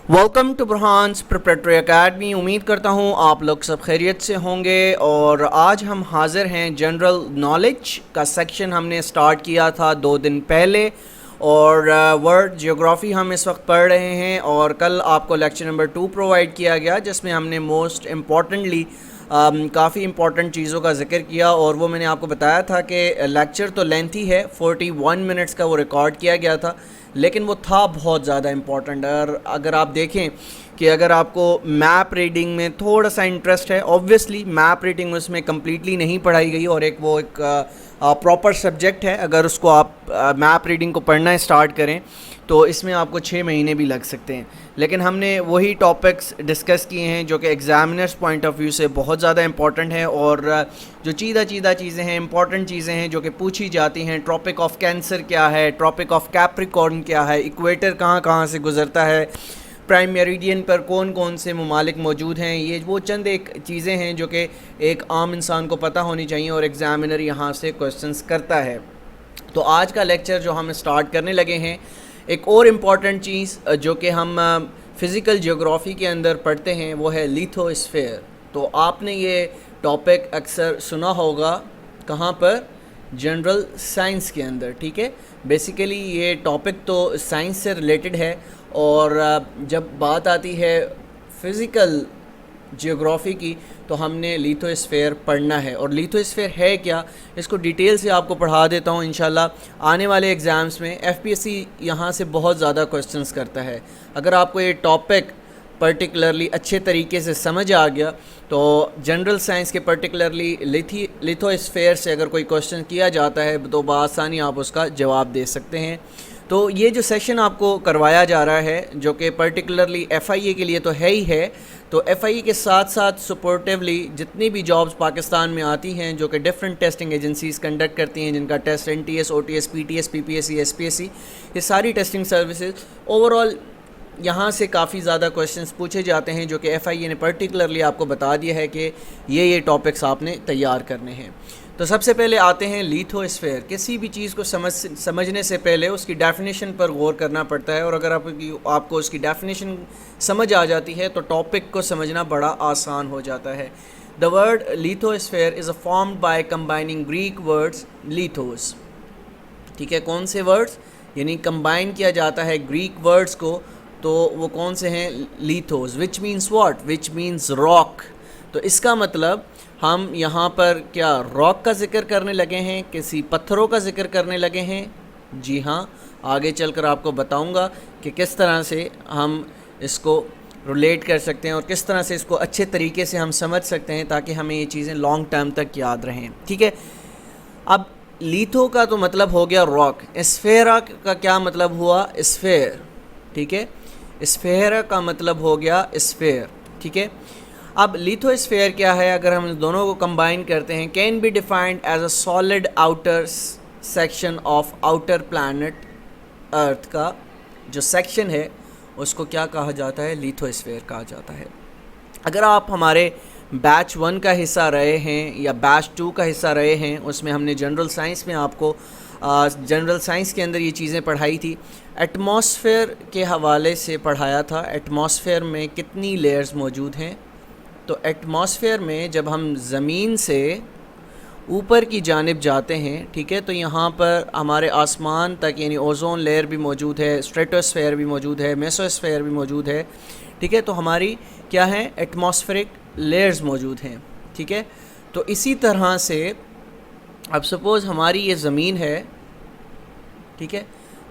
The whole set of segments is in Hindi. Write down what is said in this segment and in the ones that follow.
Welcome to Burhan's preparatory academy. उम्मीद करता हूँ आप लोग सब खैरियत से होंगे। और आज हम हाज़िर हैं जनरल नॉलेज का सेक्शन हमने स्टार्ट किया था 2 दिन पहले, और वर्ल्ड जियोग्राफ़ी हम इस वक्त पढ़ रहे हैं। और कल आपको लेक्चर नंबर 2 प्रोवाइड किया गया जिसमें हमने मोस्ट इम्पॉर्टेंटली काफ़ी इंपॉर्टेंट चीज़ों का जिक्र किया। और वो मैंने आपको बताया था कि लेक्चर तो लेंथी है, 41 मिनट्स का वो रिकॉर्ड किया गया था, लेकिन वो था बहुत ज़्यादा इम्पॉर्टेंट। और अगर आप देखें कि अगर आपको मैप रीडिंग में थोड़ा सा इंटरेस्ट है, ऑब्वियसली मैप रीडिंग उसमें कम्प्लीटली नहीं पढ़ाई गई और एक प्रॉपर सब्जेक्ट है। अगर उसको आप मैप रीडिंग को पढ़ना स्टार्ट करें तो इसमें आपको 6 महीने भी लग सकते हैं। लेकिन हमने वही टॉपिक्स डिस्कस किए हैं जो कि एग्ज़ामिनर्स पॉइंट ऑफ व्यू से बहुत ज़्यादा इंपॉर्टेंट है, और जो चीज़ा चीज़ें हैं, इंपॉर्टेंट चीज़ें हैं जो कि पूछी जाती हैं। ट्रॉपिक ऑफ कैंसर क्या है, ट्रॉपिक ऑफ कैप्रिकॉर्न क्या है, इक्वेटर कहाँ कहाँ से गुज़रता है, प्राइम मेरिडियन पर कौन कौन से ममालिक मौजूद हैं। ये वो चंद एक चीज़ें हैं जो कि एक आम इंसान को पता होनी चाहिए और एग्ज़ामिनर यहाँ से क्वेश्चंस करता है। तो आज का लेक्चर जो हम स्टार्ट करने लगे हैं, एक और इम्पॉर्टेंट चीज़ जो कि हम फ़िज़िकल जियोग्राफ़ी के अंदर पढ़ते हैं वो है लिथोस्फीयर। तो आपने ये टॉपिक अक्सर सुना होगा, कहाँ पर? जनरल साइंस के अंदर, ठीक है। बेसिकली ये टॉपिक तो साइंस से रिलेटेड है, और जब बात आती है फ़िज़िकल जियोग्राफ़ी की तो हमने लिथोस्फीयर पढ़ना है। और लिथोस्फीयर है क्या, इसको डिटेल से आपको पढ़ा देता हूँ इंशाल्लाह। आने वाले एग्ज़ाम्स में एफपीएससी यहाँ से बहुत ज़्यादा क्वेश्चंस करता है। अगर आपको ये टॉपिक पर्टिकुलरली अच्छे तरीके से समझ आ गया तो जनरल साइंस के पर्टिकुलरली लिथोस्फीयर से अगर कोई क्वेश्चन किया जाता है तो बआसानी आप उसका जवाब दे सकते हैं। तो ये जो सेशन आपको करवाया जा रहा है जो कि पर्टिकुलरली एफआईए के लिए तो है ही है, तो एफआईए के साथ साथ सपोर्टिवली जितनी भी जॉब्स पाकिस्तान में आती हैं जो कि डिफरेंट टेस्टिंग एजेंसीज़ कंडक्ट करती हैं, जिनका test NTS, OTS, PTS, PPSC, SPSC, ये सारी टेस्टिंग सर्विसेज ओवरऑल यहाँ से काफ़ी ज़्यादा क्वेश्चंस पूछे जाते हैं जो कि एफआईए ने पर्टिकुलरली आपको बता दिया है कि ये टॉपिक्स आपने तैयार करने हैं। तो सबसे पहले आते हैं लिथोस्फीयर। किसी भी चीज़ को समझने से पहले उसकी डेफिनेशन पर गौर करना पड़ता है, और अगर आपको उसकी डेफिनेशन समझ आ जाती है तो टॉपिक को समझना बड़ा आसान हो जाता है। The word lithosphere is formed by combining Greek words lithos, ठीक है। कौन से वर्ड्स, यानी कंबाइन किया जाता है ग्रीक वर्ड्स को, तो वो कौन से हैं? Lithos, which means what? Which means rock. तो इसका मतलब हम यहाँ पर क्या रॉक का जिक्र करने लगे हैं, किसी पत्थरों का जिक्र करने लगे हैं? जी हाँ, आगे चलकर आपको बताऊँगा कि किस तरह से हम इसको रिलेट कर सकते हैं और किस तरह से इसको अच्छे तरीके से हम समझ सकते हैं ताकि हमें ये चीज़ें लॉन्ग टर्म तक याद रहें, ठीक है। अब लिथो का तो मतलब हो गया रॉक, स्फेरा का क्या मतलब हुआ? स्फेयर, ठीक है। स्फेयर का मतलब हो गया स्फेयर, ठीक है। अब लिथोस्फीयर क्या है, अगर हम दोनों को कंबाइन करते हैं, can be defined as a solid outer section of outer planet Earth. का जो सेक्शन है उसको क्या कहा जाता है? लिथोस्फीयर कहा जाता है। अगर आप हमारे बैच 1 का हिस्सा रहे हैं या बैच 2 का हिस्सा रहे हैं, उसमें हमने जनरल साइंस में आपको जनरल साइंस के अंदर ये चीज़ें पढ़ाई थी। एटमॉस्फेयर के हवाले से पढ़ाया था, एटमॉस्फेयर में कितनी लेयर्स मौजूद हैं। तो एटमॉस्फेयर में जब हम ज़मीन से ऊपर की जानिब जाते हैं, ठीक है, तो यहाँ पर हमारे आसमान तक यानी ओजोन लेयर भी मौजूद है, स्ट्रेटोस्फेयर भी मौजूद है, मेसोस्फेयर भी मौजूद है, ठीक है। तो हमारी क्या है? एटमॉस्फेरिक लेयर्स मौजूद हैं, ठीक है। तो इसी तरह से अब सपोज़ हमारी ये ज़मीन है, ठीक है।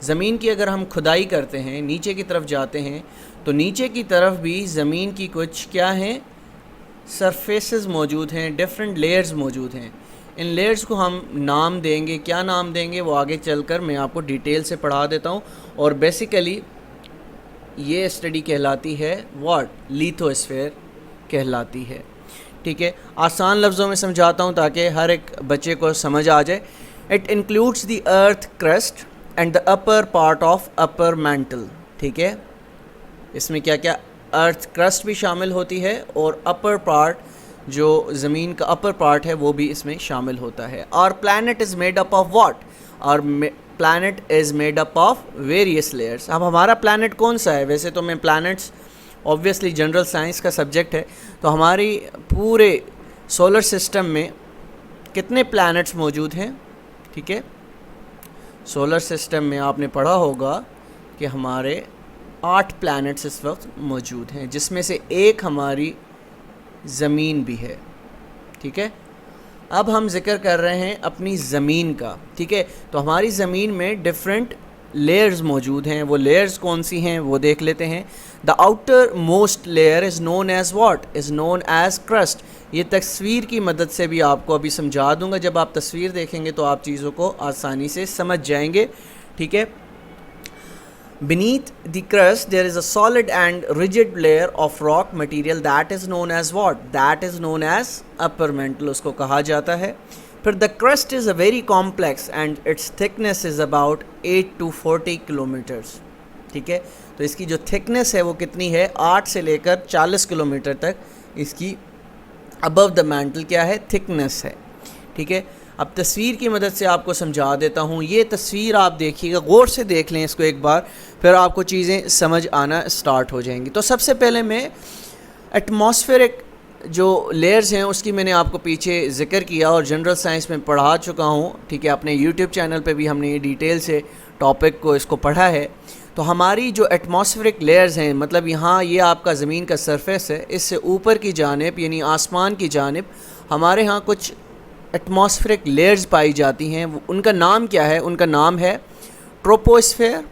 ज़मीन की अगर हम खुदाई करते हैं, नीचे की तरफ जाते हैं, तो नीचे की तरफ भी ज़मीन की कुछ क्या हैं? सरफेसेस मौजूद हैं, डिफरेंट लेयर्स मौजूद हैं। इन लेयर्स को हम नाम देंगे, क्या नाम देंगे वो आगे चलकर मैं आपको डिटेल से पढ़ा देता हूँ। और बेसिकली ये स्टडी कहलाती है व्हाट? लिथोस्फीयर कहलाती है, ठीक है। आसान लफ्ज़ों में समझाता हूँ ताकि हर एक बच्चे को समझ आ जाए। It includes the earth crust and the upper part of upper mantle, ठीक है। इसमें क्या क्या? अर्थ क्रस्ट भी शामिल होती है और अपर पार्ट, जो ज़मीन का अपर पार्ट है, वो भी इसमें शामिल होता है। और planet is made up of what? और planet is made up of various layers. अब हमारा planet कौन सा है? वैसे तो मैं planets ऑब्वियसली जनरल साइंस का सब्जेक्ट है, तो हमारी पूरे सोलर सिस्टम में कितने प्लैनेट्स मौजूद हैं? ठीक है, सोलर सिस्टम में आपने पढ़ा होगा कि हमारे 8 प्लैनेट्स इस वक्त मौजूद हैं, जिसमें से एक हमारी ज़मीन भी है। ठीक है, अब हम जिक्र कर रहे हैं अपनी ज़मीन का। ठीक है, तो हमारी ज़मीन में डिफरेंट लेयर्स मौजूद हैं। वो लेयर्स कौन सी हैं वो देख लेते हैं। The outer most layer is known as what? Is known as crust. ये तस्वीर की मदद से भी आपको अभी समझा दूंगा। जब आप तस्वीर देखेंगे तो आप चीज़ों को आसानी से समझ जाएंगे। ठीक है, beneath the crust there is a solid and rigid layer of rock material that is known as what? That is known as upper mantle, उसको कहा जाता है। फिर the crust is a very complex and its thickness is about 8 to 40 kilometers। ठीक है, तो इसकी जो thickness है वो कितनी है? 8 से लेकर 40 किलोमीटर तक इसकी above the mantle क्या है? thickness है। ठीक है, अब तस्वीर की मदद से आपको समझा देता हूँ। ये तस्वीर आप देखिएगा, गौर से देख लें इसको एक बार, फिर आपको चीज़ें समझ आना स्टार्ट हो जाएंगी। तो सबसे पहले मैं एटमॉस्फेरिक जो लेयर्स हैं उसकी मैंने आपको पीछे ज़िक्र किया और जनरल साइंस में पढ़ा चुका हूँ। ठीक है, अपने यूट्यूब चैनल पे भी हमने ये डिटेल से टॉपिक को इसको पढ़ा है। तो हमारी जो एटमॉस्फेरिक लेयर्स हैं, मतलब यहाँ ये आपका ज़मीन का सरफेस है, इससे ऊपर की जानिब यानी आसमान की जानिब हमारे यहाँ कुछ एटमॉस्फेरिक लेयर्स पाई जाती हैं। उनका नाम क्या है? उनका नाम है ट्रोपोस्फेयर।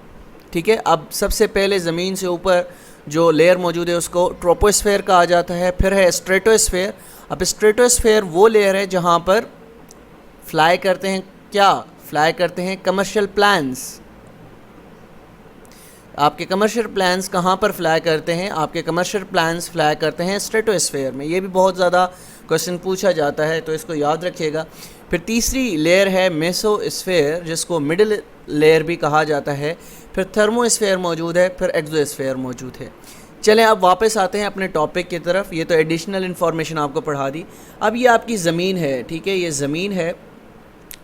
ठीक है, अब सबसे पहले ज़मीन से ऊपर जो लेयर मौजूद है उसको ट्रोपोस्फेयर कहा जाता है। फिर है स्ट्रेटोस्फेयर। अब स्ट्रेटोस्फेयर वो लेयर है जहाँ पर फ्लाई करते हैं, क्या फ्लाई करते हैं? Commercial plans. आपके कमर्शियल प्लान्स कहाँ पर फ्लाई करते हैं? आपके कमर्शियल प्लान्स फ्लाई करते हैं स्ट्रेटोस्फेयर में। ये भी बहुत ज़्यादा क्वेश्चन पूछा जाता है, तो इसको याद रखिएगा। फिर तीसरी लेयर है मेसोस्फेयर, जिसको मिडिल लेयर भी कहा जाता है। फिर थर्मोस्फेयर मौजूद है, फिर एक्सोस्फेयर मौजूद है। चलें अब वापस आते हैं अपने टॉपिक की तरफ। ये तो एडिशनल इन्फॉर्मेशन आपको पढ़ा दी। अब ये आपकी ज़मीन है। ठीक है, ये ज़मीन है।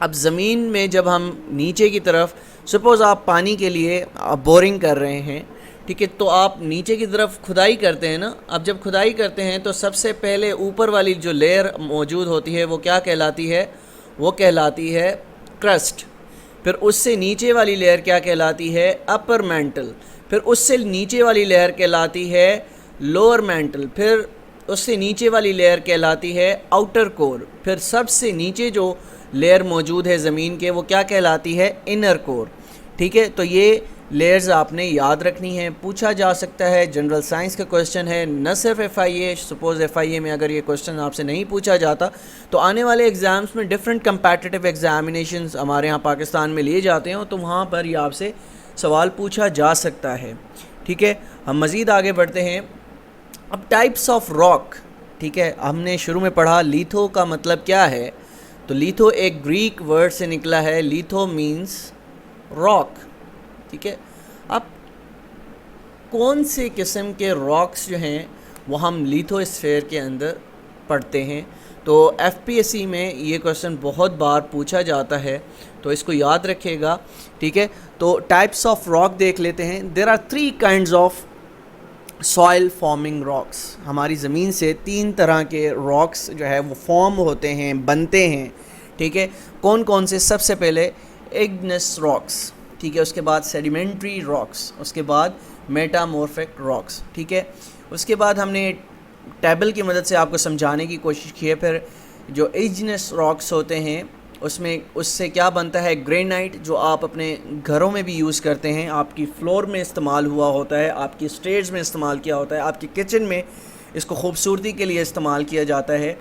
अब ज़मीन में जब हम नीचे की तरफ, सपोज़ आप पानी के लिए बोरिंग कर रहे हैं, ठीक है, तो आप नीचे की तरफ खुदाई करते हैं ना। अब जब खुदाई करते हैं तो सबसे पहले ऊपर वाली जो लेयर मौजूद होती है वो क्या कहलाती है? वो कहलाती है क्रस्ट। फिर उससे नीचे वाली लेयर क्या कहलाती है? Upper mantle. फिर उससे नीचे वाली लेयर कहलाती है लोअर मैंटल। फिर उससे नीचे वाली लेयर कहलाती है आउटर कोर। फिर सबसे नीचे जो लेयर मौजूद है ज़मीन के वो क्या कहलाती है? Inner core. ठीक है, तो ये लेयर्स आपने याद रखनी है। पूछा जा सकता है, जनरल साइंस का क्वेश्चन है, न सिर्फ FIA। सपोज़ FIA में अगर ये क्वेश्चन आपसे नहीं पूछा जाता तो आने वाले एग्ज़ाम्स में डिफरेंट कंपेटिटिव एग्जामिनेशंस हमारे यहाँ पाकिस्तान में लिए जाते हैं, तो वहाँ पर ये आपसे सवाल पूछा जा सकता है। ठीक है, हम मज़ीद आगे बढ़ते हैं। अब टाइप्स ऑफ रॉक। ठीक है, हमने शुरू में पढ़ा लीथो का मतलब क्या है? तो लीथो एक ग्रीक वर्ड से निकला है। लीथो मीन्स रॉक। ठीक है, अब कौन से किस्म के रॉक्स जो हैं वो हम लिथोस्फीयर के अंदर पढ़ते हैं? तो FPSC में ये क्वेश्चन बहुत बार पूछा जाता है, तो इसको याद रखिएगा। ठीक है, तो टाइप्स ऑफ रॉक देख लेते हैं। There are 3 kinds of soil forming rocks. हमारी ज़मीन से 3 तरह के रॉक्स जो है वो फॉर्म होते हैं, बनते हैं। ठीक है, कौन कौन से? सबसे पहले इग्नियस रॉक्स। ठीक है, उसके बाद सेडिमेंट्री रॉक्स, उसके बाद मेटामॉर्फिक रॉक्स। ठीक है, उसके बाद हमने टेबल की मदद से आपको समझाने की कोशिश की है। फिर जो इग्नियस रॉक्स होते हैं उससे क्या बनता है? ग्रेनाइट, जो आप अपने घरों में भी यूज़ करते हैं, आपकी फ्लोर में इस्तेमाल हुआ होता है, आपकी स्टेज में इस्तेमाल किया होता है, आपकी किचन में इसको खूबसूरती के लिए इस्तेमाल किया जाता है।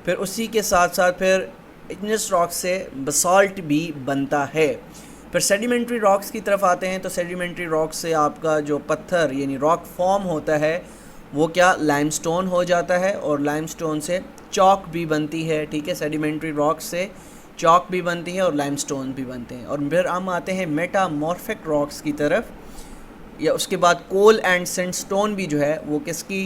फिर उसी के साथ साथ फिर इग्नियस रॉक से बसाल्ट भी बनता है। फिर सेडिमेंट्री रॉक्स की तरफ आते हैं, तो सेडिमेंट्री रॉक्स से आपका जो पत्थर यानी रॉक फॉर्म होता है वो क्या? लाइमस्टोन हो जाता है, और लाइमस्टोन से चॉक भी बनती है। ठीक है, सेडिमेंट्री रॉक्स से चॉक भी बनती है और लाइमस्टोन भी बनते हैं। और फिर हम आते हैं मेटामॉर्फिक रॉक्स की तरफ, या उसके बाद कोल एंड सैंडस्टोन भी जो है वो किसकी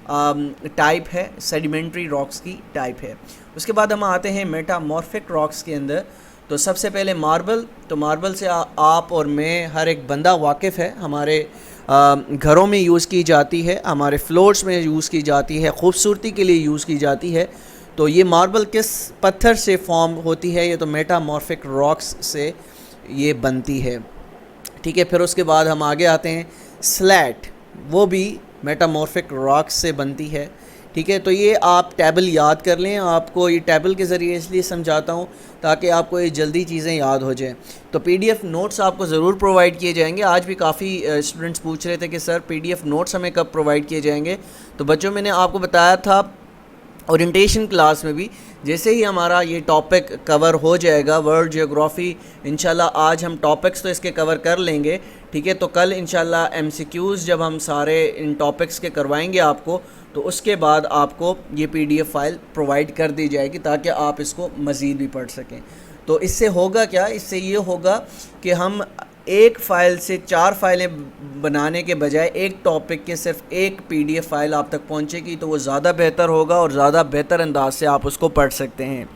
टाइप है? सेडिमेंट्री रॉक्स की टाइप है। उसके बाद हम आते हैं मेटामॉर्फिक रॉक्स के अंदर, तो सबसे पहले मार्बल, तो मार्बल से आप और मैं, हर एक बंदा वाकिफ़ है। हमारे घरों में यूज़ की जाती है, हमारे फ्लोर्स में यूज़ की जाती है, ख़ूबसूरती के लिए यूज़ की जाती है। तो ये मार्बल किस पत्थर से फॉर्म होती है? ये तो मेटामॉर्फिक रॉक्स से ये बनती है, ठीक है। फिर उसके बाद हम आगे आते हैं स्लैट, वो भी मेटामॉर्फिक रॉक्स से बनती है, ठीक है। तो ये आप टेबल याद कर लें, आपको ये टेबल के ज़रिए इसलिए समझाता हूँ ताकि आपको ये जल्दी चीज़ें याद हो जाएं। तो पीडीएफ नोट्स आपको ज़रूर प्रोवाइड किए जाएंगे। आज भी काफ़ी स्टूडेंट्स पूछ रहे थे कि सर पीडीएफ नोट्स हमें कब प्रोवाइड किए जाएंगे। तो बच्चों, मैंने आपको बताया था ओरिएंटेशन क्लास में भी, जैसे ही हमारा ये टॉपिक कवर हो जाएगा वर्ल्ड जियोग्राफी, इंशाल्लाह आज हम टॉपिक्स तो इसके कवर कर लेंगे, ठीक है। तो कल इंशाल्लाह एमसीक्यूज़ जब हम सारे इन टॉपिक्स के करवाएंगे आपको, तो उसके बाद आपको ये पीडीएफ फ़ाइल प्रोवाइड कर दी जाएगी ताकि आप इसको मज़ीद भी पढ़ सकें। तो इससे होगा क्या? इससे ये होगा कि हम एक फ़ाइल से 4 फ़ाइलें बनाने के बजाय एक टॉपिक के सिर्फ एक पीडीएफ फ़ाइल आप तक पहुंचेगी, तो वो ज़्यादा बेहतर होगा और ज़्यादा बेहतर अंदाज से आप उसको पढ़ सकते हैं,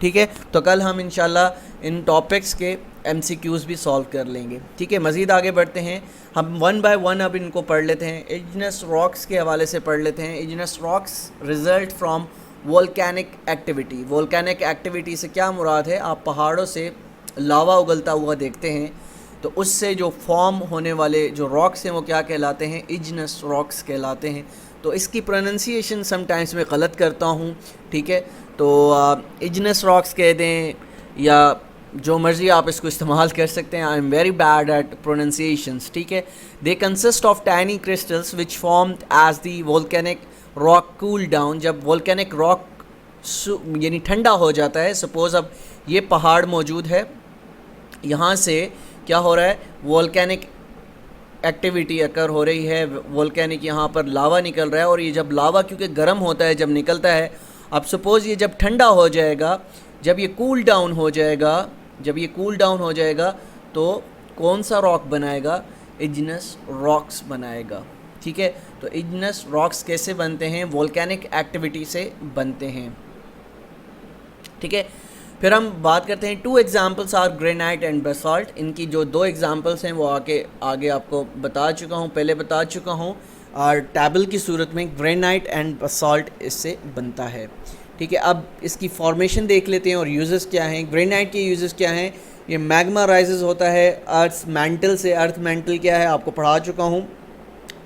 ठीक है। तो कल हम इंशाल्लाह इन टॉपिक्स के एमसीक्यूज़ भी सॉल्व कर लेंगे, ठीक है। मज़ीद आगे बढ़ते हैं, हम वन बाय वन अब इनको पढ़ लेते हैं। इग्नियस रॉक्स के हवाले से पढ़ लेते हैं। Igneous rocks result from volcanic activity. Volcanic activity से क्या मुराद है? आप पहाड़ों से लावा उगलता हुआ देखते हैं, तो उससे जो फॉर्म होने वाले जो रॉक्स हैं वो क्या कहलाते हैं? इग्नियस रॉक्स कहलाते हैं। तो इसकी प्रोनंसिएशन समटाइम्स मैं गलत करता हूँ, ठीक है। तो इग्नियस रॉक्स कह दें या जो मर्ज़ी आप इसको इस्तेमाल कर सकते हैं। I am very bad at pronunciations, ठीक है। They consist of tiny crystals which formed as the volcanic rock cool down. जब वोल्केनिक रॉक यानी ठंडा हो जाता है, सपोज़ अब ये पहाड़ मौजूद है, यहाँ से क्या हो रहा है? वोल्केनिक एक्टिविटी अकर हो रही है, वोल्केनिक यहाँ पर लावा निकल रहा है, और ये जब लावा क्योंकि गर्म होता है जब निकलता है, अब सपोज़ ये जब ठंडा हो जाएगा, जब ये कूल डाउन हो जाएगा, जब ये कूल डाउन हो जाएगा तो कौन सा रॉक बनाएगा? इग्नियस रॉक्स बनाएगा, ठीक है। तो इग्नियस रॉक्स कैसे बनते हैं? वोल्केनिक एक्टिविटी से बनते हैं, ठीक है। फिर हम बात करते हैं, 2 examples are granite and basalt. इनकी जो 2 एग्जाम्पल्स हैं वो आगे आपको बता चुका हूँ, पहले बता चुका हूँ। और टेबल की सूरत में ग्रेनाइट एंड बेसाल्ट इससे बनता है, ठीक है। अब इसकी फॉर्मेशन देख लेते हैं और यूजेस क्या हैं। ग्रेनाइट के यूजेस क्या हैं? ये मैग्मा राइजेस होता है अर्थ मैंटल से। अर्थ मैंटल क्या है? आपको पढ़ा चुका हूँ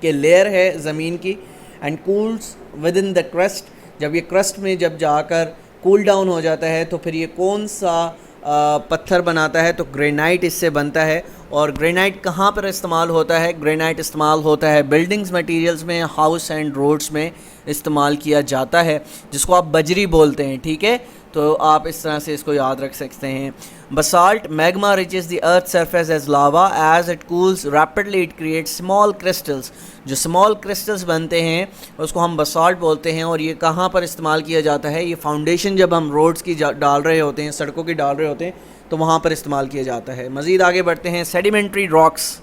कि लेयर है ज़मीन की, and cools with in the crust. जब ये क्रस्ट में जब जाकर कूल डाउन हो जाता है तो फिर ये कौन सा पत्थर बनाता है? तो ग्रेनाइट इससे बनता है। और ग्रेनाइट कहाँ पर इस्तेमाल होता है? ग्रेनाइट इस्तेमाल होता है बिल्डिंग्स मटेरियल्स में, हाउस एंड रोड्स में इस्तेमाल किया जाता है, जिसको आप बजरी बोलते हैं, ठीक है। तो आप इस तरह से इसको याद रख सकते हैं। Basalt magma reaches the earth surface as lava, as it cools rapidly it creates small crystals. जो स्मॉल क्रिस्टल्स बनते हैं उसको हम बसाल्ट बोलते हैं। और ये कहाँ पर इस्तेमाल किया जाता है? ये फाउंडेशन जब हम रोड्स की डाल रहे होते हैं, सड़कों की डाल रहे होते हैं, तो वहाँ पर इस्तेमाल किया जाता है। मज़ीद आगे बढ़ते हैं, सेडिमेंट्री रॉक्स।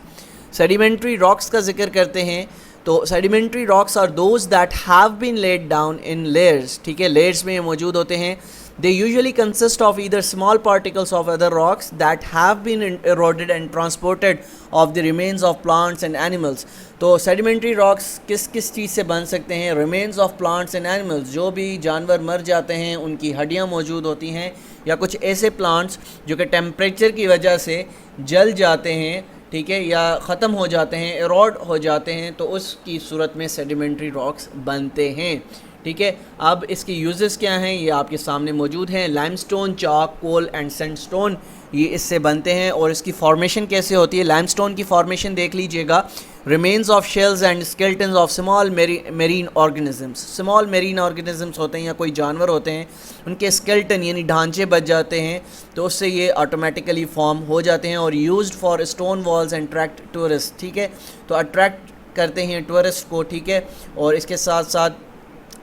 सेडिमेंट्री रॉक्स का जिक्र करते हैं। तो sedimentary rocks are those that have been laid down in layers, ठीक है। लेयर्स में ये मौजूद होते हैं। They usually consist of either small particles of other rocks that have been eroded and transported of the remains of plants and animals. तो sedimentary rocks किस किस चीज़ से बन सकते हैं? remains of plants and animals, जो भी जानवर मर जाते हैं उनकी हड्डियाँ मौजूद होती हैं, या कुछ ऐसे प्लांट्स जो कि टेम्परेचर की वजह से जल जाते हैं, ठीक है, या ख़त्म हो जाते हैं, एरोड हो जाते हैं, तो उसकी सूरत में सेडिमेंट्री रॉक्स बनते हैं, ठीक है। अब इसके यूजेस क्या हैं ये आपके सामने मौजूद हैं। Limestone, chalk, coal and sandstone ये इससे बनते हैं। और इसकी फॉर्मेशन कैसे होती है? लाइमस्टोन की फॉर्मेशन देख लीजिएगा। Remains of shells and skeletons of small marine organisms. Small marine organisms होते हैं या कोई जानवर होते हैं, उनके स्केल्टन यानी ढांचे बच जाते हैं, तो उससे ये ऑटोमेटिकली फॉर्म हो जाते हैं। और used for stone walls and attract tourist, ठीक है। तो अट्रैक्ट करते हैं टूरिस्ट को, ठीक है। और इसके साथ साथ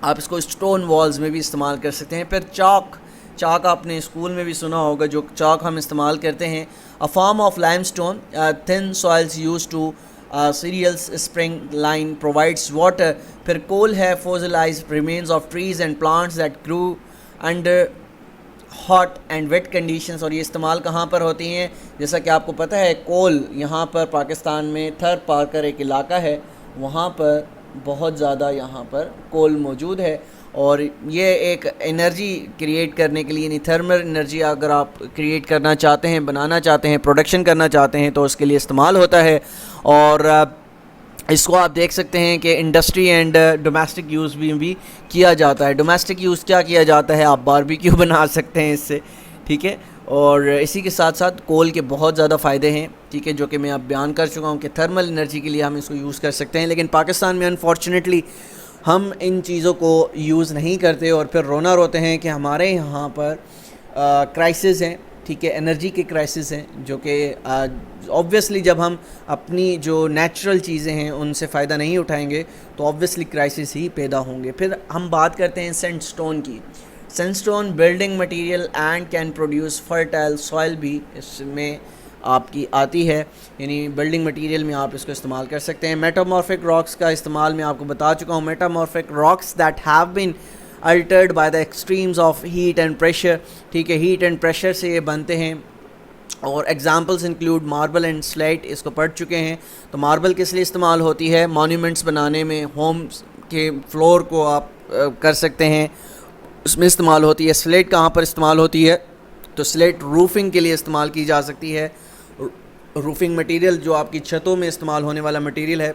आप इसको स्टोन वॉल्स में भी इस्तेमाल कर सकते हैं। फिर चाक आपने स्कूल में भी सुना होगा, जो चाक हम इस्तेमाल करते हैं। A form of limestone, thin soils use to cereals spring line provides water. फिर कोल है, fossilised remains of trees and plants that grew under hot and wet conditions. और ये इस्तेमाल कहाँ पर होती हैं, जैसा कि आपको पता है कोल यहाँ पर पाकिस्तान में थर पारकर एक इलाका है, वहाँ पर बहुत ज़्यादा यहाँ पर कोल मौजूद है और ये एक एनर्जी क्रिएट करने के लिए, यानी थर्मल एनर्जी अगर आप क्रिएट करना चाहते हैं, बनाना चाहते हैं, प्रोडक्शन करना चाहते हैं तो उसके लिए इस्तेमाल होता है। और इसको आप देख सकते हैं कि इंडस्ट्री एंड डोमेस्टिक यूज़ भी किया जाता है। डोमेस्टिक यूज़ क्या किया जाता है, आप बारबेक्यू बना सकते हैं इससे, ठीक है। और इसी के साथ साथ कोल के बहुत ज़्यादा फ़ायदे हैं, ठीक है, जो कि मैं अब बयान कर चुका हूँ कि थर्मल एनर्जी के लिए हम इसको यूज़ कर सकते हैं। लेकिन पाकिस्तान में अनफॉर्चुनेटली हम इन चीज़ों को यूज़ नहीं करते और फिर रोना रोते हैं कि हमारे यहाँ पर क्राइसिस हैं, ठीक है, एनर्जी के क्राइसिस हैं, जो कि ऑब्वियसली जब हम अपनी जो नेचुरल चीज़ें हैं उनसे फ़ायदा नहीं उठाएंगे तो ऑब्वियसली क्राइसिस ही पैदा होंगे। फिर हम बात करते हैं सैंडस्टोन की। Sandstone building material and can produce fertile soil भी इसमें आपकी आती है, यानी बिल्डिंग मटेरियल में आप इसको इस्तेमाल कर सकते हैं। मेटामॉर्फिक रॉक्स का इस्तेमाल मैं आपको बता चुका हूँ। Metamorphic rocks that have been altered by the extremes of heat and pressure, ठीक है, हीट एंड प्रेशर से ये बनते हैं। और examples include marble and slate, इसको पढ़ चुके हैं। तो मार्बल किस लिए इस्तेमाल होती है, मॉन्यूमेंट्स बनाने में, होम्स के फ्लोर को आप कर सकते हैं, उसमें इस्तेमाल होती है। स्लेट कहाँ पर इस्तेमाल होती है, तो स्लेट रूफिंग के लिए इस्तेमाल की जा सकती है। रूफिंग मटेरियल जो आपकी छतों में इस्तेमाल होने वाला मटेरियल है,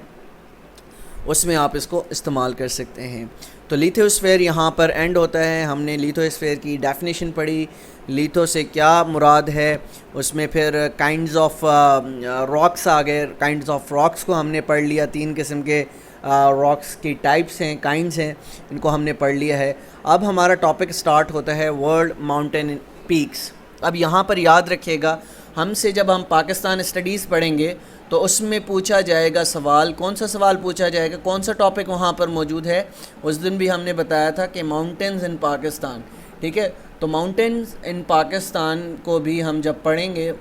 उसमें आप इसको इस्तेमाल कर सकते हैं। तो लिथोस्फीयर यहाँ पर एंड होता है। हमने लिथोस्फीयर की डेफिनेशन पढ़ी, लिथो से क्या मुराद है, उसमें फिर काइंड्स ऑफ रॉक्स आ गए, काइंड्स ऑफ रॉक्स को हमने पढ़ लिया। 3 किस्म के रॉक्स की टाइप्स हैं, काइंड्स हैं, इनको हमने पढ़ लिया है। अब हमारा टॉपिक स्टार्ट होता है वर्ल्ड माउंटेन पीक्स। अब यहाँ पर याद रखिएगा, हमसे जब हम पाकिस्तान स्टडीज़ पढ़ेंगे तो उसमें पूछा जाएगा सवाल, कौन सा सवाल पूछा जाएगा, कौन सा टॉपिक वहाँ पर मौजूद है। उस दिन भी हमने बताया था कि माउंटेन्स इन पाकिस्तान, ठीक है। तो माउंटेन्स इन पाकिस्तान को भी हम जब पढ़ेंगे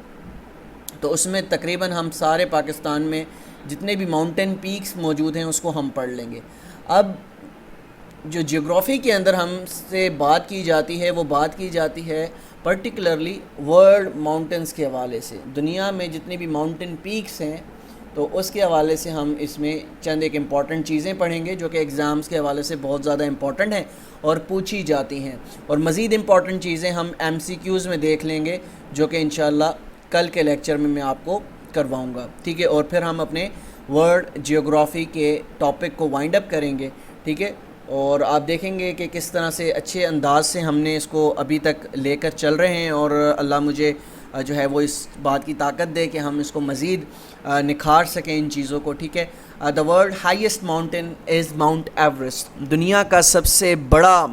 तो उसमें तकरीबन हम सारे पाकिस्तान में जितने भी माउंटेन पीक्स मौजूद हैं उसको हम पढ़ लेंगे। अब जो जियोग्राफ़ी के अंदर हमसे बात की जाती है वो बात की जाती है पर्टिकुलरली वर्ल्ड माउंटेंस के हवाले से, दुनिया में जितनी भी माउंटेन पीक्स हैं तो उसके हवाले से हम इसमें चंद एक इम्पॉर्टेंट चीज़ें पढ़ेंगे जो कि एग्ज़ाम्स के हवाले से बहुत ज़्यादा इम्पॉर्टेंट हैं और पूछी जाती हैं। और मज़ीद इम्पॉर्टेंट चीज़ें हम MCQs में देख लेंगे जो कि इंशाल्लाह कल के लेक्चर में मैं आपको करवाऊँगा, ठीक है। और फिर हम अपने वर्ल्ड जियोग्राफ़ी के टॉपिक को वाइंड अप करेंगे, ठीक है। और आप देखेंगे कि किस तरह से अच्छे अंदाज से हमने इसको अभी तक लेकर चल रहे हैं और अल्लाह मुझे जो है वो इस बात की ताकत दे कि हम इसको मज़ीद निखार सकें इन चीज़ों को, ठीक है। The world highest mountain is mount Everest. दुनिया का सबसे बड़ा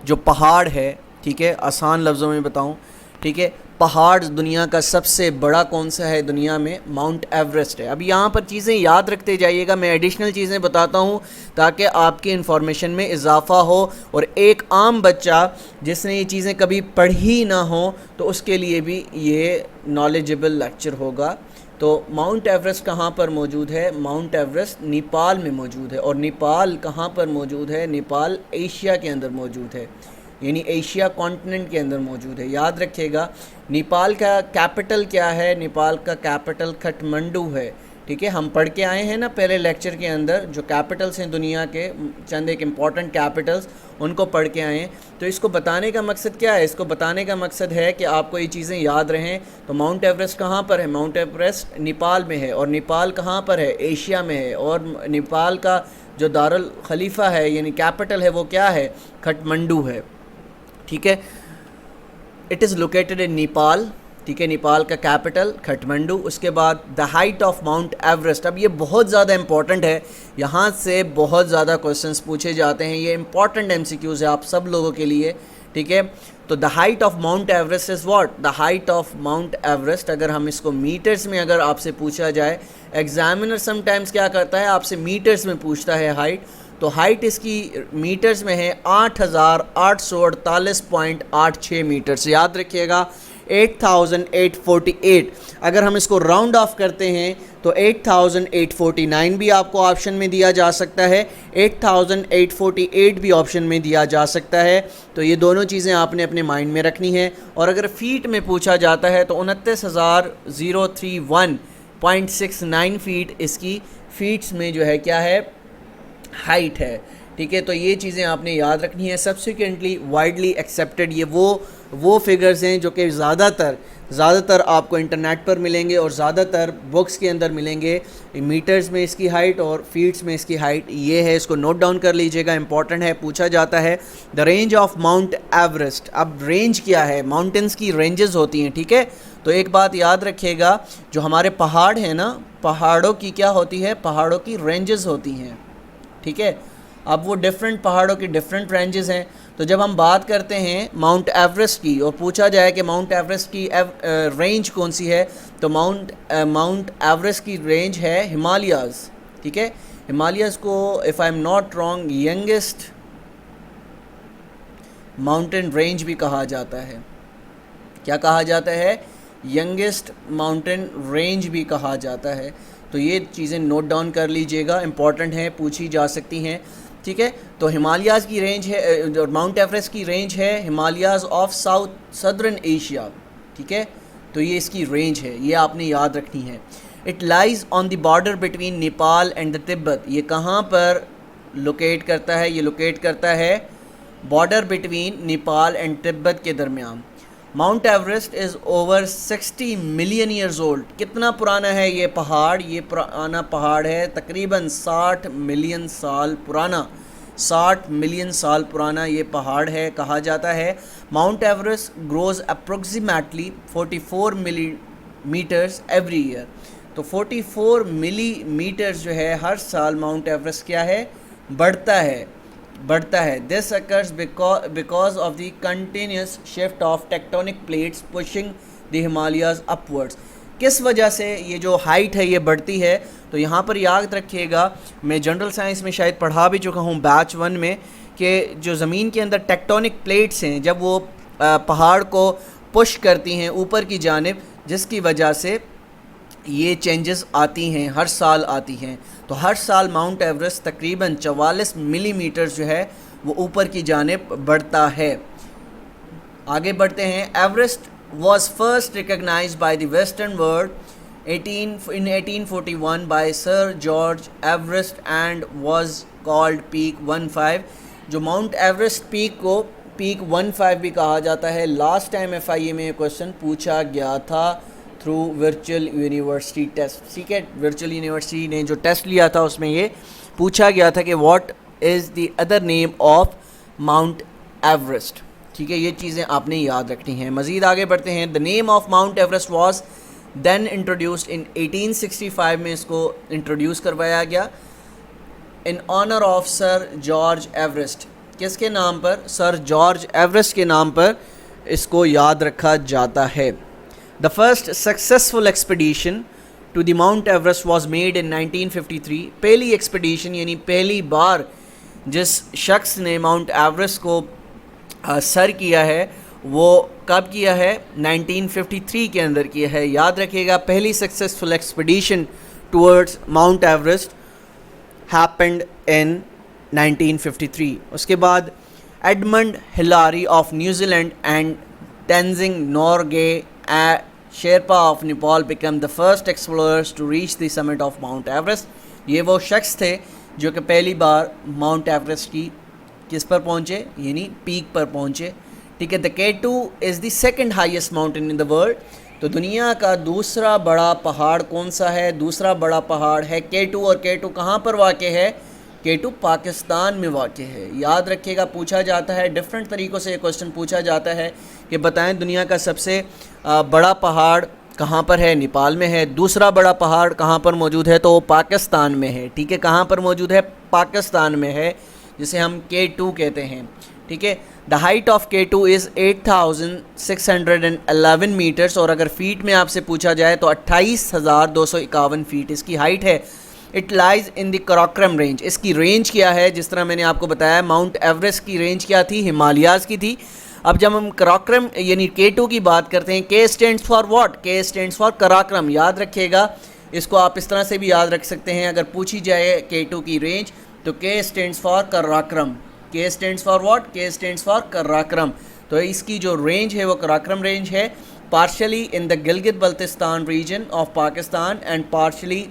जो पहाड़ है, ठीक है, आसान लफ्ज़ों में बताऊं, ठीक है, पहाड़ दुनिया का सबसे बड़ा कौन सा है दुनिया में, माउंट एवरेस्ट है। अब यहाँ पर चीज़ें याद रखते जाइएगा, मैं एडिशनल चीज़ें बताता हूँ ताकि आपकी इन्फॉर्मेशन में इजाफ़ा हो और एक आम बच्चा जिसने ये चीज़ें कभी पढ़ी ना हो तो उसके लिए भी ये नॉलेजेबल लेक्चर होगा। तो माउंट एवरेस्ट कहाँ पर मौजूद है, माउंट एवरेस्ट नेपाल में मौजूद है। और नेपाल कहाँ पर मौजूद है, नेपाल एशिया के अंदर मौजूद है, यानी एशिया कॉन्टिनेंट के अंदर मौजूद है। याद रखिएगा नेपाल का कैपिटल क्या है, नेपाल का कैपिटल काठमांडू है, ठीक है। हम पढ़ के आए हैं ना पहले लेक्चर के अंदर जो कैपिटल्स हैं दुनिया के, चंद एक इम्पॉर्टेंट कैपिटल्स उनको पढ़ के आए हैं। तो इसको बताने का मकसद क्या है, इसको बताने का मकसद है कि आपको ये चीज़ें याद रहें। तो माउंट एवरेस्ट कहाँ पर है, माउंट एवरेस्ट नेपाल में है। और नेपाल कहाँ पर है, एशिया में है। और नेपाल का जो दारुल खलीफा है यानी कैपिटल है वो क्या है, काठमांडू है, ठीक है। It is located in Nepal, ठीक है, नेपाल का कैपिटल काठमांडू। उसके बाद the height of Mount Everest. अब ये बहुत ज़्यादा इंपॉर्टेंट है, यहाँ से बहुत ज़्यादा क्वेश्चंस पूछे जाते हैं, ये इंपॉर्टेंट MCQs है आप सब लोगों के लिए, ठीक है। तो the height of Mount Everest is what, the height of Mount Everest अगर हम इसको मीटर्स में अगर आपसे पूछा जाए, एग्जामिनर समटाइम्स क्या करता है आपसे मीटर्स में पूछता है हाइट, तो हाइट इसकी मीटर्स में है 8848.86 मीटर्स। याद रखिएगा 8848। अगर हम इसको राउंड ऑफ करते हैं तो 8849 भी आपको ऑप्शन में दिया जा सकता है, 8848 भी ऑप्शन में दिया जा सकता है। तो ये दोनों चीज़ें आपने अपने माइंड में रखनी है। और अगर फ़ीट में पूछा जाता है तो 29,031.69 फ़ीट इसकी फ़ीट्स में जो है क्या है, हाइट है। ठीक है, तो ये चीज़ें आपने याद रखनी है। सब्सिक्वेंटली वाइडली एक्सेप्टेड ये वो फिगर्स हैं जो कि ज़्यादातर आपको इंटरनेट पर मिलेंगे और ज़्यादातर बुक्स के अंदर मिलेंगे। मीटर्स में इसकी हाइट और फीट्स में इसकी हाइट ये है, इसको नोट डाउन कर लीजिएगा, इंपॉर्टेंट है। पूछा जाता है the range of Mount Everest. अब रेंज क्या है, माउंटेन्स की रेंजेस होती हैं। ठीक है, तो एक बात याद रखिएगा, जो हमारे पहाड़ हैं ना, पहाड़ों की क्या होती है, पहाड़ों की रेंजेस होती हैं। ठीक है, अब वो डिफरेंट पहाड़ों की डिफरेंट रेंजेस हैं। तो जब हम बात करते हैं माउंट एवरेस्ट की और पूछा जाए कि माउंट एवरेस्ट की रेंज कौन सी है, तो माउंट एवरेस्ट की रेंज है हिमालयाज़। ठीक है, हिमालयाज़ को if I am not wrong youngest mountain range भी कहा जाता है। क्या कहा जाता है, यंगेस्ट माउंटेन रेंज भी कहा जाता है। तो ये चीज़ें नोट डाउन कर लीजिएगा, इंपॉर्टेंट हैं, पूछी जा सकती हैं। ठीक है, तो हिमालयाज़ की रेंज है, जो माउंट एवरेस्ट की रेंज है हिमालयाज़ ऑफ सदर्न एशिया। ठीक है, तो ये इसकी रेंज है, ये आपने याद रखनी है। It lies on the border between Nepal and the Tibet. ये कहाँ पर लोकेट करता है, ये लोकेट करता है border between Nepal and Tibet के दरमियान। Mount Everest is over 60 million years old. कितना पुराना है ये पहाड़, ये पुराना पहाड़ है तकरीबन 60 मिलियन साल पुराना। 60 मिलियन साल पुराना ये पहाड़ है, कहा जाता है। Mount Everest grows approximately 44 millimetres every year. तो 44 मिलीमीटर्स जो है हर साल माउंट एवरेस्ट क्या है, बढ़ता है। This occurs because of the continuous shift of tectonic plates pushing the Himalayas upwards. किस वजह से ये जो हाइट है ये बढ़ती है, तो यहाँ पर याद रखिएगा, मैं जनरल साइंस में शायद पढ़ा भी चुका हूँ बैच 1 में, कि जो ज़मीन के अंदर टेक्टोनिक प्लेट्स हैं जब वो पहाड़ को पुश करती हैं ऊपर की जानिब, जिसकी वजह से ये चेंजेस आती हैं, हर साल आती हैं। तो हर साल माउंट एवरेस्ट तकरीबन 44 मिलीमीटर जो है वो ऊपर की जानिब बढ़ता है। आगे बढ़ते हैं। Everest was first recognized by the Western world in 1841 by Sir George Everest and was called Peak 15। जो माउंट एवरेस्ट पीक को पीक 15 भी कहा जाता है। लास्ट टाइम FIA में क्वेश्चन पूछा गया था थ्रू वर्चुअल यूनिवर्सिटी टेस्ट। ठीक है, वर्चुअल यूनिवर्सिटी ने जो टेस्ट लिया था उसमें ये पूछा गया था कि what is the other name of Mount Everest. ठीक है, ये चीज़ें आपने याद रखनी हैं। मज़ीद आगे बढ़ते हैं। The name of Mount Everest was then introduced in 1865 में इसको इंट्रोड्यूस करवाया गया in honour of sir George Everest. किसके नाम पर, सर जॉर्ज एवरेस्ट के नाम पर इसको याद रखा जाता है। The first successful expedition to the Mount Everest was made in 1953। पहली एक्सपीडिशन यानी पहली बार जिस शख्स ने माउंट एवरेस्ट को सर किया है वो कब किया है, 1953 के अंदर किया है। याद रखिएगा, पहली successful expedition towards Mount Everest happened in 1953। उसके बाद Edmund Hillary of New Zealand and Tenzing Norgay Sherpa of Nepal become the first explorers to reach the summit of Mount Everest. ये वो शख्स थे जो कि पहली बार माउंट एवरेस्ट की किस पर पहुँचे, यानी पीक पर पहुँचे। ठीक है, the K2 is the second highest mountain in the world. तो दुनिया का दूसरा बड़ा पहाड़ कौन सा है, दूसरा बड़ा पहाड़ है K2। और K2 कहाँ पर वाक़ है, K2 पाकिस्तान में वाक़ है। याद रखिएगा, पूछा जाता है डिफरेंट तरीक़ों से ये क्वेश्चन पूछा जाता है कि बताएं दुनिया का सबसे बड़ा पहाड़ कहाँ पर है, नेपाल में है। दूसरा बड़ा पहाड़ कहाँ पर मौजूद है, तो वो पाकिस्तान में है। ठीक है, कहाँ पर मौजूद है, पाकिस्तान में है, जिसे हम K2 कहते हैं। ठीक है, the height of K2 is 8611 metres. और अगर फीट में आपसे पूछा जाए तो 28,251 फीट इसकी हाइट है। It lies in the Karakoram range. इसकी रेंज क्या है, जिस तरह मैंने आपको बताया माउंट एवरेस्ट की रेंज क्या थी, हिमालयाज़ की थी। अब जब हम कराक्रम यानी K2 की बात करते हैं, K stands for what? K stands for Karakoram. याद रखिएगा, इसको आप इस तरह से भी याद रख सकते हैं, अगर पूछी जाए K2 की रेंज तो K stands for Karakoram. K stands for what? K stands for Karakoram. तो इसकी जो रेंज है वो कराक्रम रेंज है, partially in the Gilgit Baltistan region of Pakistan and partly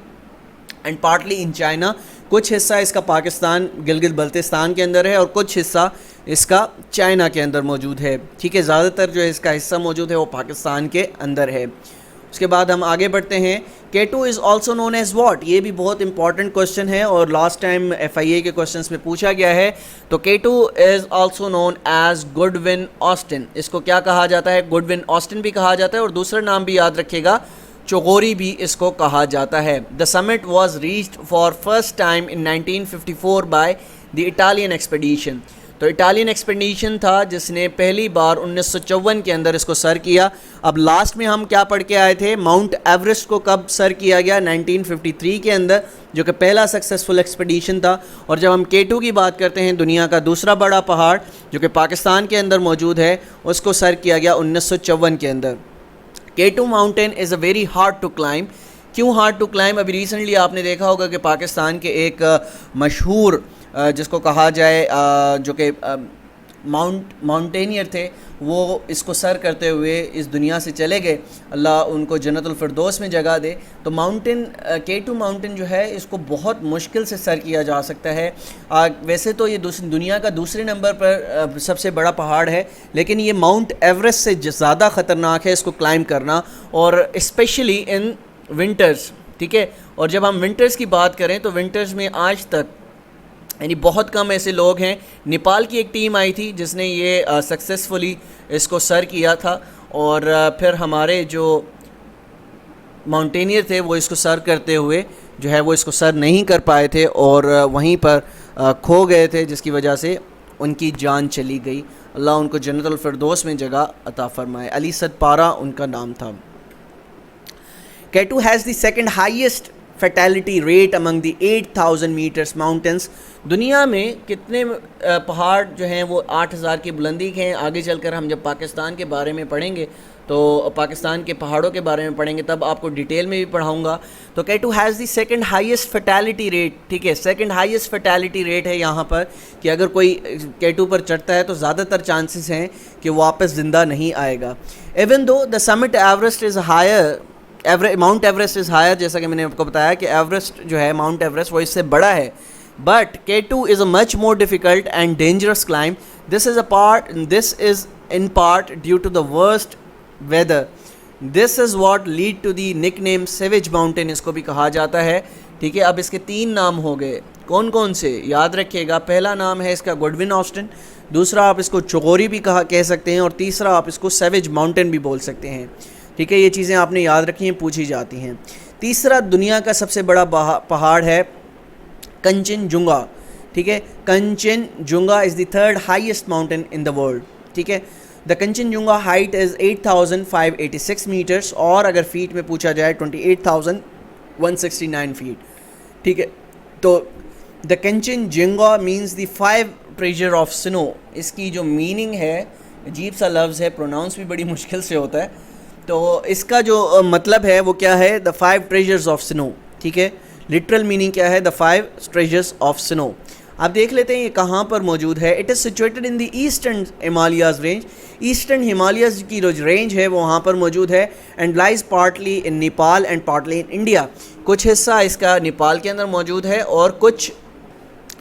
in China. कुछ हिस्सा इसका पाकिस्तान गिलगित बल्तिस्तान के अंदर है और कुछ हिस्सा इसका चाइना के अंदर मौजूद है। ठीक है, ज़्यादातर जो इसका हिस्सा मौजूद है वो पाकिस्तान के अंदर है। उसके बाद हम आगे बढ़ते हैं। K2 is also known as what? ये भी बहुत इंपॉर्टेंट क्वेश्चन है और लास्ट टाइम FIA के क्वेश्चंस में पूछा गया है। तो K2 is also known as Goodwin Austin. इसको क्या कहा जाता है? गुडविन ऑस्टिन भी कहा जाता है और दूसरा नाम भी याद रखिएगा, चोगोरी भी इसको कहा जाता है। The summit was reached for first time in 1954 by the Italian expedition. तो इटालियन एक्सपेडिशन था जिसने पहली बार 1954 के अंदर इसको सर किया। अब लास्ट में हम क्या पढ़ के आए थे? माउंट एवरेस्ट को कब सर किया गया? 1953 के अंदर, जो कि पहला सक्सेसफुल एक्सपेडिशन था। और जब हम K2 की बात करते हैं, दुनिया का दूसरा बड़ा पहाड़ जो कि पाकिस्तान के अंदर मौजूद है, उसको सर किया गया 1954 के अंदर। K2 mountain is a very hard to climb. क्यों हार्ड टू क्लाइम? अभी रिसेंटली आपने देखा होगा कि पाकिस्तान के एक मशहूर जिसको कहा जाए जो कि माउंटेनियर थे, वो इसको सर करते हुए इस दुनिया से चले गए। अल्लाह उनको जन्नतुल फिरदौस में जगह दे। तो माउंटेन K2 माउंटेन जो है, इसको बहुत मुश्किल से सर किया जा सकता है। वैसे तो ये दुनिया का दूसरे नंबर पर सबसे बड़ा पहाड़ है, लेकिन ये माउंट एवरेस्ट से ज़्यादा ख़तरनाक है इसको क्लाइम करना, और स्पेशली इन विंटर्स। ठीक है, और जब हम विंटर्स की बात करें तो विंटर्स में आज तक यानी बहुत कम ऐसे लोग हैं। नेपाल की एक टीम आई थी जिसने ये सक्सेसफुली इसको सर किया था, और फिर हमारे जो माउंटेनियर थे वो इसको सर करते हुए जो है वो इसको सर नहीं कर पाए थे और वहीं पर खो गए थे, जिसकी वजह से उनकी जान चली गई। अल्लाह उनको जन्नतुल फिरदौस में जगह अता फरमाए। अली सदपारा उनका नाम था। K2 has the second highest fatality rate among the 8,000 meters mountains। दुनिया में कितने पहाड़ जो हैं वो 8,000 की बुलंदी के हैं। आगे चलकर हम जब पाकिस्तान के बारे में पढ़ेंगे तो पाकिस्तान के पहाड़ों के बारे में पढ़ेंगे, तब आपको डिटेल में भी पढ़ाऊँगा। तो K2 has the second highest fatality rate. ठीक है, सेकंड हाईएस्ट फैटेलिटी रेट है यहाँ पर कि अगर कोई K2 पर चढ़ता है तो ज़्यादातर चांसेस हैं कि वापस ज़िंदा नहीं आएगा। Even though the summit Everest is higher, Mount Everest is higher, जैसा कि मैंने आपको बताया कि एवरेस्ट जो है, माउंट एवरेस्ट, वो इससे बड़ा है। But K2 is a much more difficult and dangerous climb. This is in part due to the worst weather. This is what lead to the nick name savage mountain, इसको भी कहा जाता है। ठीक है, अब इसके 3 नाम हो गए। कौन कौन से? याद रखिएगा, पहला नाम है इसका गुडविन ऑस्टिन, दूसरा आप इसको चोगोरी भी कह सकते हैं, और तीसरा आप इसको सेवेज माउंटेन भी बोल सकते हैं। ठीक है, ये चीज़ें आपने याद रखी हैं, पूछी जाती हैं। तीसरा दुनिया का सबसे बड़ा पहाड़ है कंचनजुंगा। ठीक है, Kanchenjunga is the third highest mountain in the world. ठीक है, the Kanchenjunga height is 8,586 meters, और अगर फीट में पूछा जाए 28,169 फीट। ठीक है, तो the Kanchenjunga means the 5 treasure of snow. इसकी जो मीनिंग है, अजीब सा लफ्ज़ है, प्रोनाउंस भी बड़ी मुश्किल से होता है। तो इसका जो मतलब है वो क्या है? The 5 treasures of snow. ठीक है, लिटरल मीनिंग क्या है? The 5 treasures of snow. आप देख लेते हैं ये कहाँ पर मौजूद है। It is situated in the eastern Himalayas range. Eastern Himalayas की जो रेंज है वो वहाँ पर मौजूद है। And lies partly in Nepal and partly in India. कुछ हिस्सा इसका नेपाल के अंदर मौजूद है और कुछ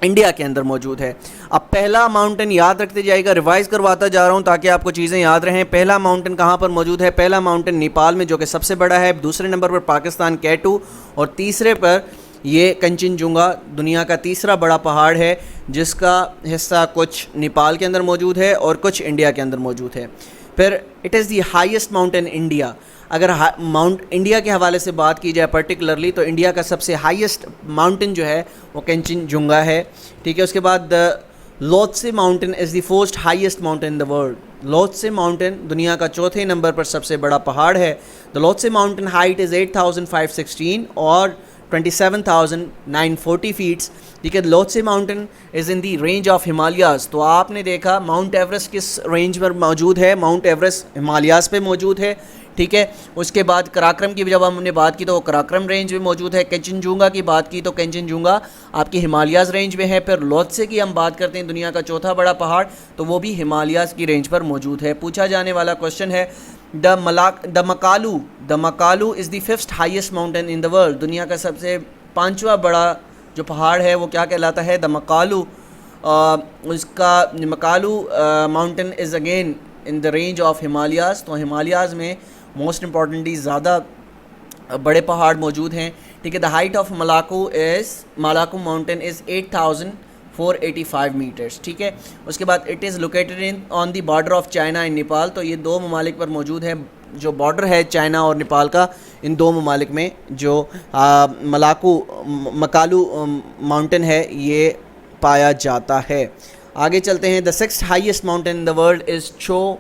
इंडिया के अंदर मौजूद है। अब पहला माउंटेन याद रखते जाइएगा, रिवाइज़ करवाता जा रहा हूँ ताकि आपको चीज़ें याद रहें। पहला माउंटेन कहाँ पर मौजूद है? पहला माउंटेन नेपाल में, जो कि सबसे बड़ा है। दूसरे नंबर पर पाकिस्तान K2, और तीसरे पर ये कंचनजुंगा, दुनिया का तीसरा बड़ा पहाड़ है, जिसका हिस्सा कुछ नेपाल के अंदर मौजूद है और कुछ इंडिया के अंदर मौजूद है। फिर it is the highest mountain India. अगर माउंट इंडिया के हवाले से बात की जाए पर्टिकुलरली, तो इंडिया का सबसे हाईएस्ट माउंटेन जो है वो कंचनजुंगा है। ठीक है, उसके बाद the Lhotse mountain is the first highest mountain in the world. Lhotse mountain दुनिया का चौथे नंबर पर सबसे बड़ा पहाड़ है। The Lhotse mountain height is 8,516 और 27,940 फीट्स। ठीक है, Lhotse mountain is in the range of Himalayas. तो आपने देखा माउंट एवरेस्ट किस रेंज पर मौजूद है, माउंट एवरेस्ट हिमालयाज़ पे मौजूद है। ठीक है, उसके बाद कराक्रम की जब हमने बात की तो वो कराक्रम रेंज में मौजूद है। कंचनजुंगा की बात की तो कंचनजुंगा आपकी हिमालयाज़ रेंज में है। फिर लोत्से की हम बात करते हैं, दुनिया का चौथा बड़ा पहाड़, तो वो भी हिमालयाज़ की रेंज पर मौजूद है। पूछा जाने वाला क्वेश्चन है the Makalu is the fifth highest mountain in the world. दुनिया का सबसे पाँचवा बड़ा जो पहाड़ है वो क्या कहलाता है, द मकालू। उसका Makalu mountain is again in the range of Himalayas. तो हिमालयाज़ में मोस्ट इम्पॉर्टेंटली ज़्यादा बड़े पहाड़ मौजूद हैं। ठीक है, the height of Malaku mountain is 8,485 metres. ठीक है, उसके बाद it is located in on the border of China and Nepal. तो ये दो ममालिक पर मौजूद है, जो बॉर्डर है चाइना और नेपाल का, इन दो ममालिक में जो मकालू माउंटेन है ये पाया जाता है। आगे चलते हैं, the sixth highest mountain in the world is छो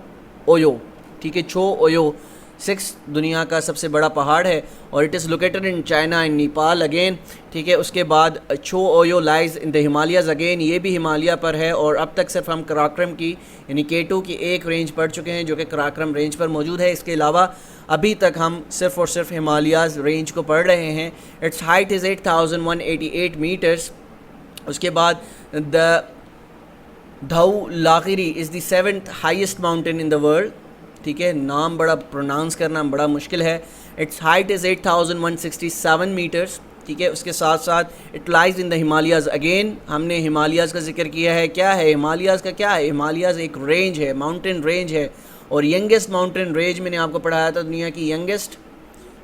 ओयो। ठीक है, छो ओयो सिक्स दुनिया का सबसे बड़ा पहाड़ है और it is located in China and Nepal again. ठीक है, उसके बाद छो OYO lies in the Himalayas again, ये भी हिमालय पर है। और अब तक सिर्फ हम कराक्रम की यानी K2 की एक रेंज पढ़ चुके हैं जो कि कराक्रम रेंज पर मौजूद है। इसके अलावा अभी तक हम सिर्फ और सिर्फ हिमालयाज़ रेंज को पढ़ रहे हैं। Its height is 8,188 meters. उसके बाद the Dhaulagiri is the seventh highest mountain in the world. ठीक है, नाम बड़ा प्रोनाउंस करना बड़ा मुश्किल है। Its height is 8,167 meters. ठीक है, उसके साथ साथ it lies in the Himalayas again. हमने हिमालयाज़ का जिक्र किया है। क्या है हिमालयाज़ का, क्या है हिमालयाज़? एक रेंज है, माउंटेन रेंज है। और यंगेस्ट माउंटेन रेंज मैंने आपको पढ़ाया था, दुनिया की यंगेस्ट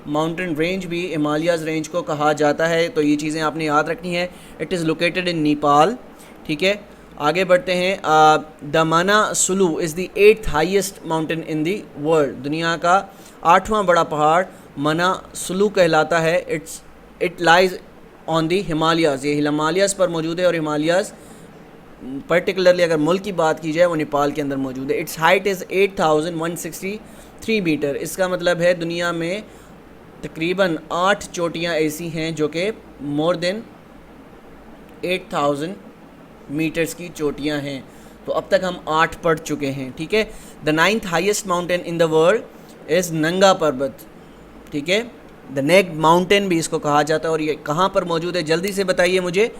माउंटेन रेंज भी हिमालयाज़ रेंज को कहा जाता है। तो ये चीज़ें आपने याद रखनी है। It is located in Nepal. ठीक है, आगे बढ़ते हैं, the Manaslu is the eighth highest mountain in the world. दुनिया का आठवां बड़ा पहाड़ मना सुलू कहलाता है। It lies on the Himalayas, ये हिमालयाज़ पर मौजूद है। और हिमालयाज़ पर्टिकुलरली अगर मुल्क की बात की जाए वो नेपाल के अंदर मौजूद है। Its height is 8,163 meter. इसका मतलब है दुनिया में तकरीबन 8 चोटियाँ ऐसी हैं जो कि मोर देन 8,000 मीटर्स की चोटियां हैं। तो अब तक हम 8 पढ़ चुके हैं। ठीक है, the ninth highest mountain in the world is नंगा पर्वत। ठीक है, द नेक माउंटेन भी इसको कहा जाता है। और ये कहाँ पर मौजूद है, जल्दी से बताइए मुझे।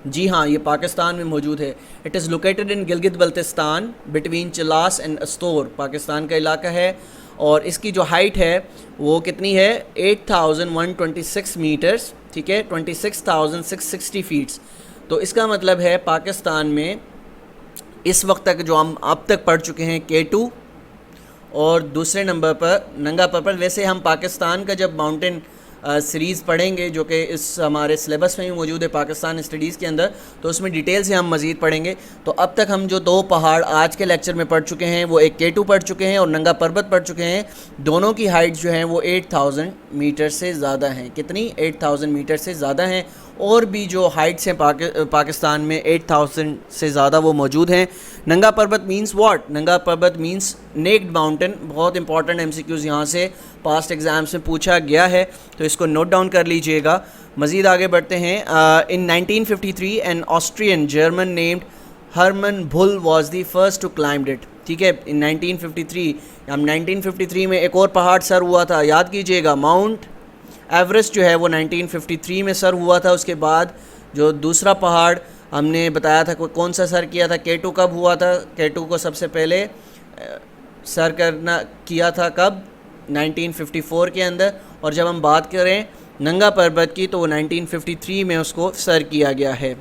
जी हाँ, ये पाकिस्तान में मौजूद है। It is located in Gilgit Baltistan between Chilas and Astore, Pakistan का इलाका है। और इसकी जो हाइट है वो कितनी है, 8,126 मीटर्स। ठीक है, 26,660 फीट्स। तो इसका मतलब है पाकिस्तान में इस वक्त तक जो हम अब तक पढ़ चुके हैं K2 और दूसरे नंबर पर नंगा पर्वत। वैसे हम पाकिस्तान का जब माउंटेन सीरीज़ पढ़ेंगे जो कि इस हमारे सिलेबस में भी मौजूद है पाकिस्तान स्टडीज़ के अंदर, तो उसमें डिटेल से हम मज़ीद पढ़ेंगे। तो अब तक हम जो दो पहाड़ आज के लेक्चर में पढ़ चुके हैं वो एक K2 पढ़ चुके हैं और नंगा पर्वत पढ़ चुके हैं। दोनों की हाइट जो है वो 8,000 मीटर से ज़्यादा हैं। कितनी? 8,000 मीटर से ज़्यादा हैं। और भी जो हाइट्स हैं पाकिस्तान में 8,000 से ज़्यादा वो मौजूद हैं। नंगा पर्वत मींस व्हाट? नंगा पर्वत मींस नेक्ड माउंटेन। बहुत इंपॉर्टेंट MCQs यहाँ से पास्ट एग्ज़ाम्स में पूछा गया है, तो इसको नोट डाउन कर लीजिएगा। मज़ीद आगे बढ़ते हैं। In 1953 an Austrian German named Hermann Buhl was the first to climb it. ठीक है, इन 1953 में एक और पहाड़ सर हुआ था, याद कीजिएगा। माउंट एवरेस्ट जो है वो 1953 में सर हुआ था। उसके बाद जो दूसरा पहाड़ हमने बताया था कौन सा सर किया था, K2 कब हुआ था? K2 को सबसे पहले सर किया था कब? 1954 के अंदर। और जब हम बात करें नंगा पर्वत की तो वो 1953 में उसको सर किया गया है।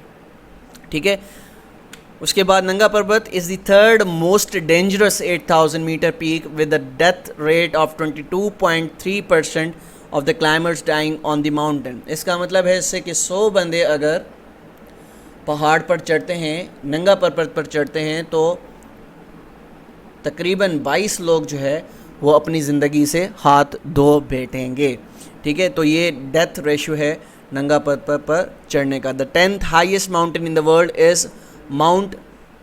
ठीक है, उसके बाद Nanga Parbat is the third most dangerous 8,000 meter peak with the death rate of 22.3% of the climbers dying on the mountain. इसका मतलब है इससे कि 100 बंदे अगर पहाड़ पर चढ़ते हैं, नंगा पर्वत पर चढ़ते हैं, तो तकरीबन 22 लोग जो है वो अपनी ज़िंदगी से हाथ धो बैठेंगे। ठीक है, तो ये डेथ रेशो है नंगा पर्वत पर चढ़ने का। The 10th highest mountain in the world is mount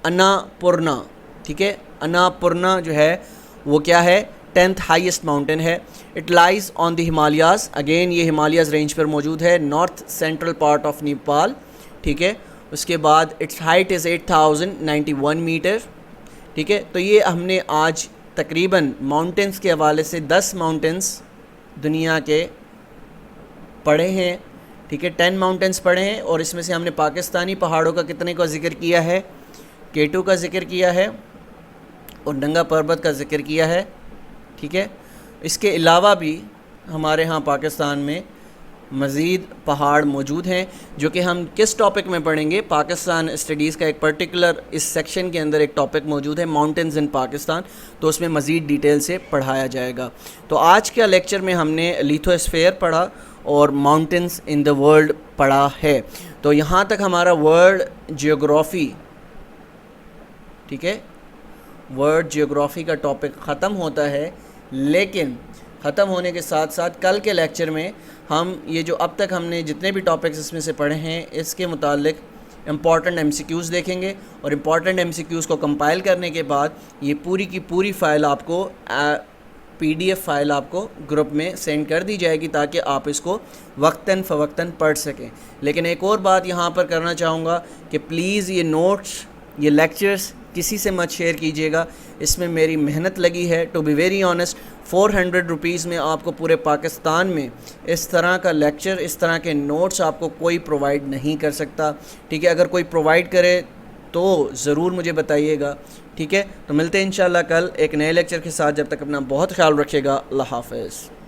Annapurna. ठीक है, अन्नापूर्णा जो है वो क्या है? 10th हाईएस्ट माउंटेन है। It lies on the Himalayas, again ये हिमालयाज़ रेंज पर मौजूद है, north central part of Nepal, ठीक है। उसके बाद इट्स हाइट इज़ 8091 मीटर, ठीक है। तो ये हमने आज तकरीबन माउंटेंस के हवाले से 10 माउंटेंस दुनिया के पढ़े हैं, ठीक है। 10 माउंटेंस पढ़े हैं और इसमें से हमने पाकिस्तानी पहाड़ों का कितने का ज़िक्र किया है, K2 का ज़िक्र किया है और नंगा पर्वत का ज़िक्र किया है, ठीक है। इसके अलावा भी हमारे यहाँ पाकिस्तान में मज़ीद पहाड़ मौजूद हैं जो कि हम किस टॉपिक में पढ़ेंगे, पाकिस्तान स्टडीज़ का एक पर्टिकुलर इस सेक्शन के अंदर एक टॉपिक मौजूद है माउंटेन्स इन पाकिस्तान, तो उसमें मज़ीद डिटेल से पढ़ाया जाएगा। तो आज के लेक्चर में हमने लिथोस्फीयर पढ़ा और माउंटेन्स इन द वर्ल्ड पढ़ा है। तो यहाँ तक हमारा वर्ल्ड जियोग्राफ़ी, ठीक है, वर्ल्ड जियोग्राफ़ी का टॉपिक ख़त्म होता है। लेकिन ख़त्म होने के साथ साथ कल के लेक्चर में हम ये जो अब तक हमने जितने भी टॉपिक्स इसमें से पढ़े हैं इसके मुतालिक इम्पॉर्टेंट MCQs देखेंगे और इम्पॉर्टेंट MCQs को कंपाइल करने के बाद ये पूरी की पूरी फ़ाइल आपको PDF फ़ाइल आपको ग्रुप में सेंड कर दी जाएगी ताकि आप इसको वक्तन फ़वक्तन पढ़ सकें। लेकिन एक और बात यहाँ पर करना चाहूँगा कि प्लीज़ ये नोट्स, ये लेक्चर्स किसी से मत शेयर कीजिएगा, इसमें मेरी मेहनत लगी है। To be very honest, 400 rupees में आपको पूरे पाकिस्तान में इस तरह का लेक्चर, इस तरह के नोट्स आपको कोई प्रोवाइड नहीं कर सकता, ठीक है। अगर कोई प्रोवाइड करे तो ज़रूर मुझे बताइएगा, ठीक है। तो मिलते हैं इंशाल्लाह कल एक नए लेक्चर के साथ। जब तक अपना बहुत ख्याल रखिएगा। अल्लाह हाफ़िज़।